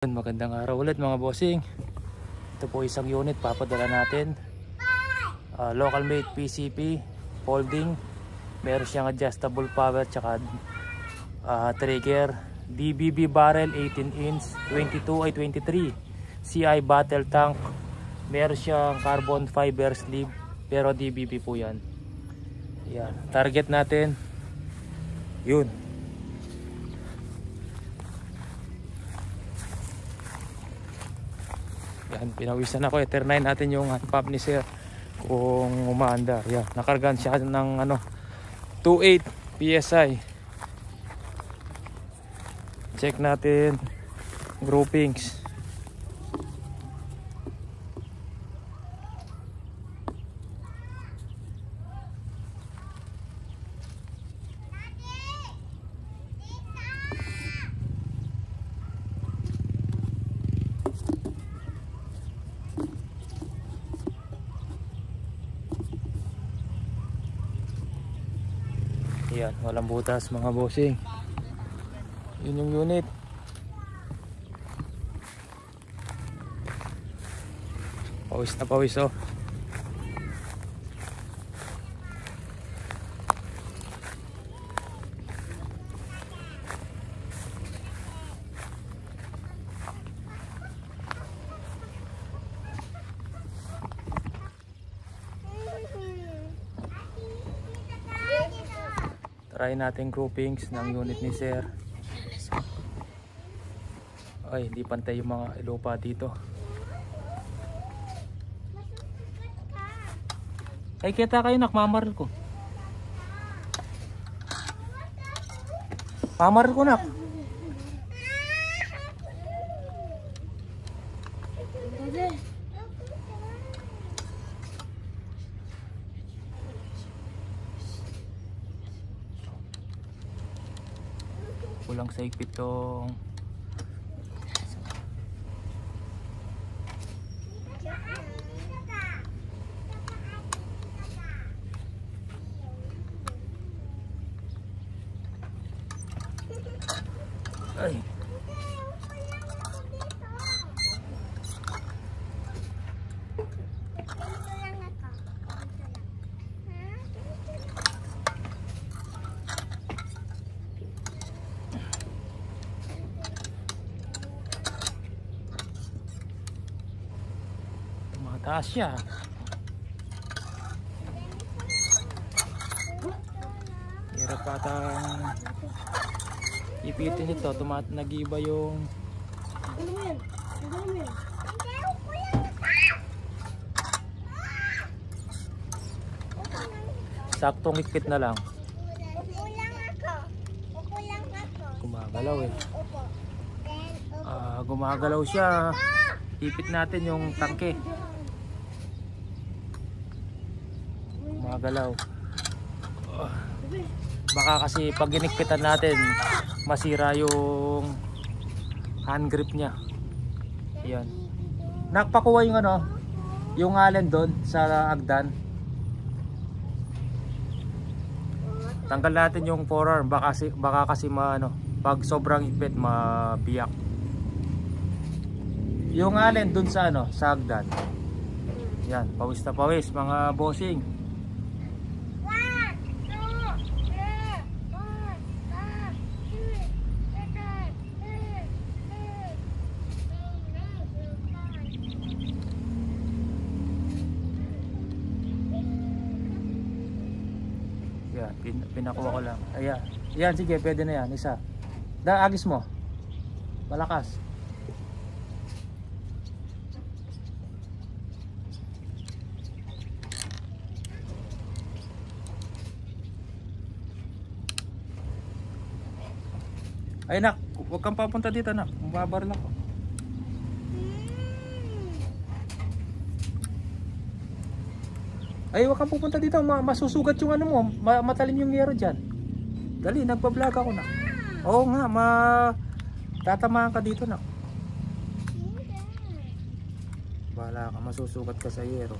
Magandang araw ulit mga bossing. Ito po isang unit papadala natin. Local made PCP folding. Meron siyang adjustable power tsaka trigger. DBB barrel 18 inch 22 ay 23 CI battle tank. Meron siyang carbon fiber sleeve pero DBB po yan. Yan. Target natin yun. Yan, pinawisan ako. Try natin yung hand pump ni sir kung umaandar. Yan, nakargan siya ng 28 PSI. Check natin groupings. Yan, walang butas mga bossing. Yun yung unit. Pawis na pawis oh. Try natin groupings ng unit ni sir. Ay, hindi pantay yung mga lupa dito. Ay, kita kayo nak, mamaril ko. Mamaril ko nak. Kulang sa higpit tong ay tumataas siya. Hirap patang ipitin ito, nag-iba yung saktong higpit na lang. Gumagalaw eh. Gumagalaw siya. Ipit natin yung tangke. Gumagalaw. Baka kasi pag ginikpitan natin masira yung hand grip niya. Yan. Nakpakuha yung yung allen doon sa agdan. Tanggal natin yung forearm baka kasi pag sobrang ipit mabiyak. Yung allen doon sa sa agdan. Yan, pawis na pawis mga bossing. Yan, pinakuha ko lang. Ayan. Yan, sige, pwede na yan. Isa. Agis mo. Malakas. Ay nak, huwag kang papunta dito nak. Mababaril ako. Ay, huwag kang pupunta dito. Masusugat yung mo. Matalim yung yero dyan. Dali, nagpa-vlog ako na. Oo nga, tatamaan ka dito na. Bahala ka, masusugat ka sa yero.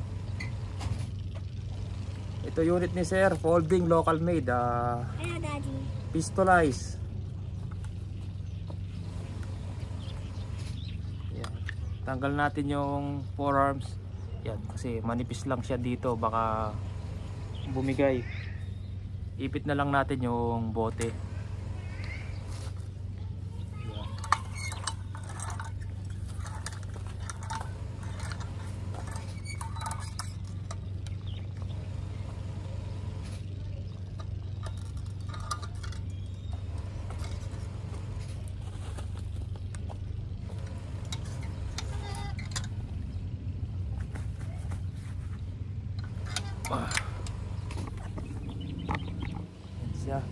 Ito unit ni sir, folding local made. Pistolize. Tanggal natin yung forearms. Yan, kasi manipis lang siya dito, baka bumigay. Ipit na lang natin yung bote. Yan siya.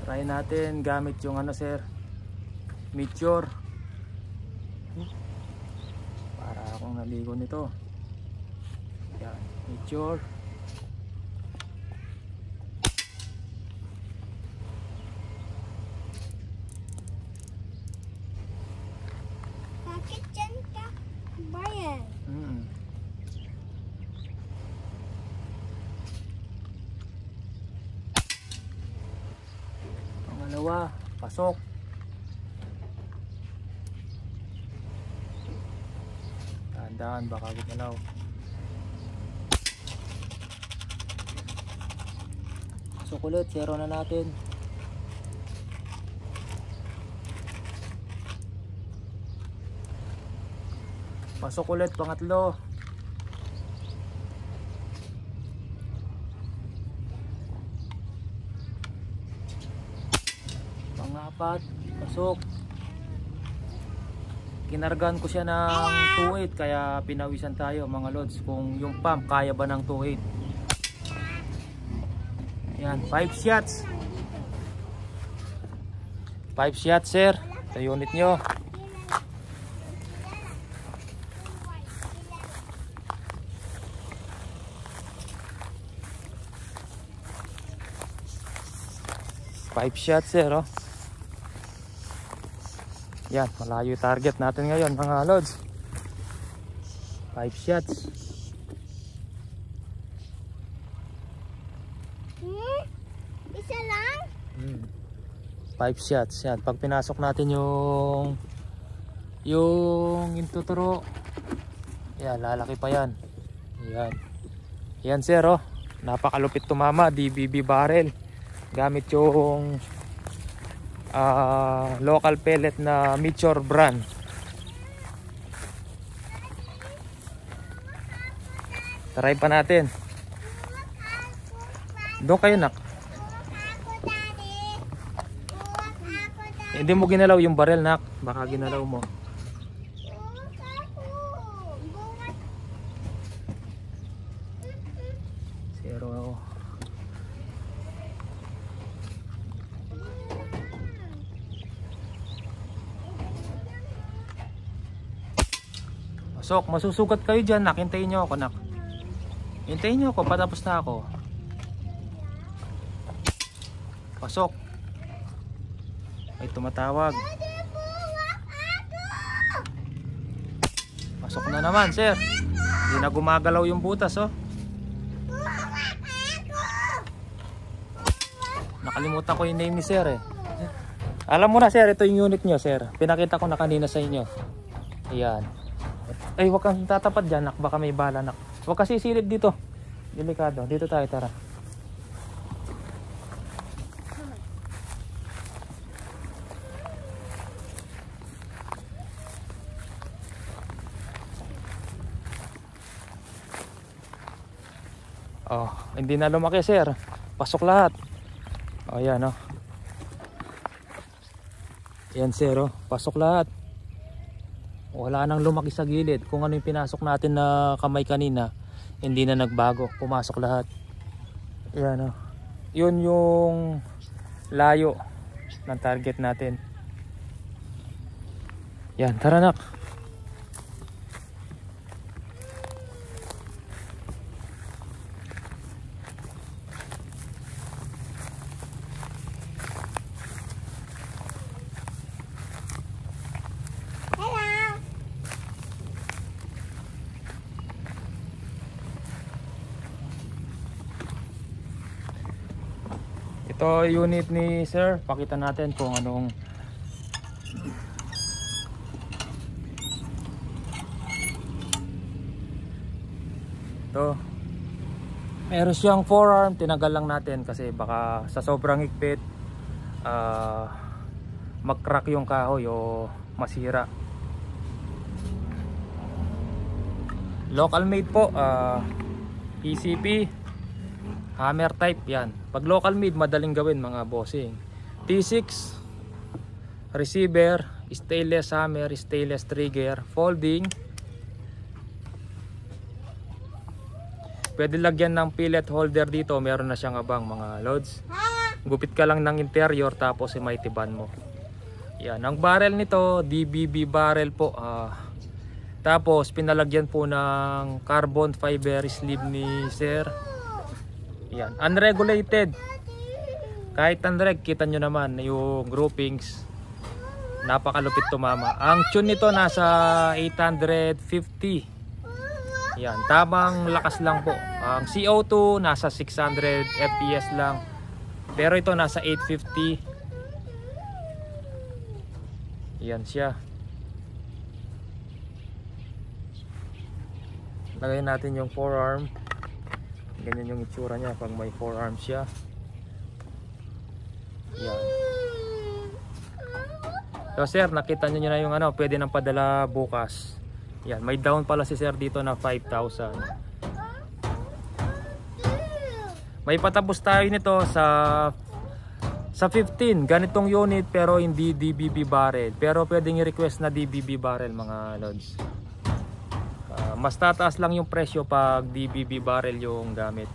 Try natin gamit yung ano sir, Meteor. Para akong naligo nito. Yan, Meteor. Bakit dyan ka, Brian? Pangalawa, pasok. Dahan-dahan, baka gumalaw. Pasok ulit, zero na natin. Pasok ulit, pangatlo. Pangapat, pasok. Kinargan ko siya ng 2.8 kaya pinawisan tayo mga lods. Kung yung pump kaya ba ng 2.8. Yan, 5 shots. 5 shots sir, sa unit nyo. Five shots sir, oh. Yan, malayo yung target natin ngayon mga lods. 5 shots. Isa lang? 5 shots. Yan, pag pinasok natin yung intuturo, yan, lalaki pa yan. Yan. Yan sir, oh. Napakalupit tumama, DBB barrel. Gamit yung local pellet na Meteor brand. Try pa natin. Doon kayo nak. Hindi mo ginalaw yung barrel nak. Baka ginalaw mo. Zero ako. Pasok, masusugat kayo dyan nak. Hintayin nyo ako nak. Hintayin nyo ako, patapos na ako. Pasok. Ay tumatawag. Pasok na naman sir. Hindi na gumagalaw yung butas oh. Nakalimutan ko yung name ni sir eh. Alam mo na sir, ito yung unit nyo sir. Pinakita ko na kanina sa inyo. Ayan. Ay huwag kang tatapat dyan nak. Baka may bala nak. Huwag kasi silid dito. Delikado. Dito tayo tara. Oh, hindi na lumaki sir. Pasok lahat. Oh, yan oh. Yan sir oh. Pasok lahat. Wala nang lumaki sa gilid. Kung ano yung pinasok natin na kamay kanina, hindi na nagbago. Pumasok lahat. Yan oh. Yun yung layo ng target natin. Yan, tara nak. Ito unit ni sir, pakita natin kung anong ito. Meron siyang forearm, tinagal lang natin kasi baka sa sobrang higpit mag-crack yung kahoy o masira. Local made po, PCP hammer type yan. Pag local made madaling gawin mga bossing. T6 receiver, stainless hammer, stainless trigger, folding. Pwede lagyan ng pillet holder dito, meron na siyang abang mga loads. Gupit ka lang ng interior tapos may tiban mo. Yan, ang barrel nito DBB barrel po. Tapos pinalagyan po ng carbon fiber sleeve ni sir. Yan, unregulated. Kahit unreg, kita nyo naman yung groupings. Napakalupit tumama. Ang tune nito nasa 850. Yan, tamang lakas lang po. Ang CO2 nasa 600 fps lang. Pero ito nasa 850. Yan siya. Lagay natin yung forearm. Ganyan yung itsura niya pag may forearm siya. Yan. So sir, nakita nyo na yung ano, pwede nang padala bukas. Yan, may down pala si sir dito na 5,000. May patapos tayo nito sa 15, ganitong unit pero hindi DBB barrel. Pero pwedeng i-request na DBB barrel mga lods. Mas tataas lang yung presyo pag DBB barrel yung gamit.